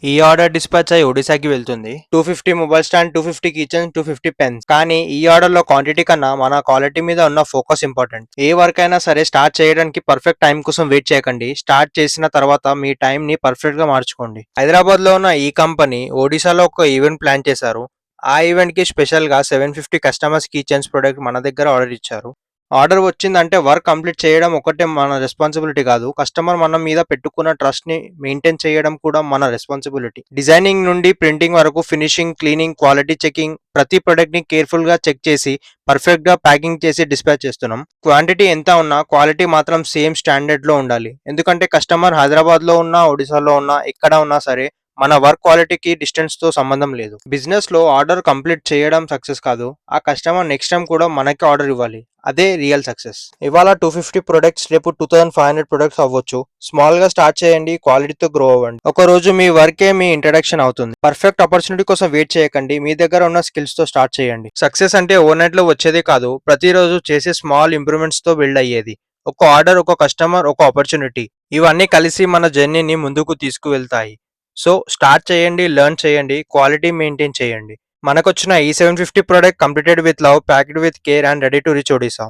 ఈ order dispatch అయి ఒడిశాకి వెళ్తుంది. 250 మొబైల్ స్టాండ్, 250 కిచెన్, 250 పెన్స్. కానీ ఈ ఆర్డర్ లో క్వాంటిటీ కన్నా మన క్వాలిటీ మీద ఉన్న ఫోకస్ ఇంపార్టెంట్. ఏ వర్క్ అయినా సరే స్టార్ట్ చేయడానికి పర్ఫెక్ట్ టైం కోసం వెయిట్ చేయకండి. స్టార్ట్ చేసిన తర్వాత మీ టైం ని పర్ఫెక్ట్ గా మార్చుకోండి. హైదరాబాద్ లో ఉన్న ఈ కంపెనీ ఒడిశాలో ఒక ఈవెంట్ ప్లాన్ చేశారు. ఆ ఈవెంట్ కి స్పెషల్ గా 750 కస్టమర్స్ కిచెన్స్ ప్రొడక్ట్ మన దగ్గర ఆర్డర్ ఇచ్చారు. ఆర్డర్ వచ్చిందంటే వర్క్ కంప్లీట్ చేయడం ఒకటే మన రెస్పాన్సిబిలిటీ కాదు. కస్టమర్ మన మీద పెట్టుకున్న ట్రస్ట్ ని మెయింటైన్ చేయడం కూడా మన రెస్పాన్సిబిలిటీ. డిజైనింగ్ నుండి ప్రింటింగ్ వరకు ఫినిషింగ్, క్లీనింగ్, క్వాలిటీ చెకింగ్, ప్రతి ప్రొడక్ట్ ని కేర్ఫుల్ గా చెక్ చేసి పర్ఫెక్ట్ గా ప్యాకింగ్ చేసి డిస్పాచ్ చేస్తున్నాం. క్వాంటిటీ ఎంత ఉన్నా క్వాలిటీ మాత్రం సేమ్ స్టాండర్డ్ లో ఉండాలి. ఎందుకంటే కస్టమర్ హైదరాబాద్ లో ఉన్నా, ఒడిశాలో ఉన్నా, ఎక్కడ ఉన్నా సరే మన వర్క్ క్వాలిటీకి డిస్టెన్స్ తో సంబంధం లేదు. బిజినెస్ లో ఆర్డర్ కంప్లీట్ చేయడం సక్సెస్ కాదు, ఆ కస్టమర్ నెక్స్ట్ టైం కూడా మనకి ఆర్డర్ ఇవ్వాలి. అదే రియల్ సక్సెస్. ఇవాళ 250 ప్రొడక్ట్స్, రేపు 2500 ప్రొడక్ట్స్ అవ్వచ్చు. స్మాల్ గా స్టార్ట్ చేయండి, క్వాలిటీతో గ్రో అవ్వండి. ఒక రోజు మీ వర్కే మీ ఇంట్రడక్షన్ అవుతుంది. పర్ఫెక్ట్ ఆపర్చునిటీ కోసం వెయిట్ చేయకండి, మీ దగ్గర ఉన్న స్కిల్స్ తో స్టార్ట్ చేయండి. సక్సెస్ అంటే ఓవర్ నైట్ లో వచ్చేదే కాదు, ప్రతిరోజు చేసే స్మాల్ ఇంప్రూవ్మెంట్స్ తో బిల్డ్ అయ్యేది. ఒక ఆర్డర్, ఒక కస్టమర్, ఒక ఆపర్చునిటీ, ఇవన్నీ కలిసి మన జర్నీని ముందుకు తీసుకువెళ్తాయి. సో స్టార్ట్ చేయండి, లెర్న్ చేయండి, క్వాలిటీ మెయింటైన్ చేయండి. మనకొచ్చిన ఈ 750 product completed with love, packed with care and ready to reach Odisha.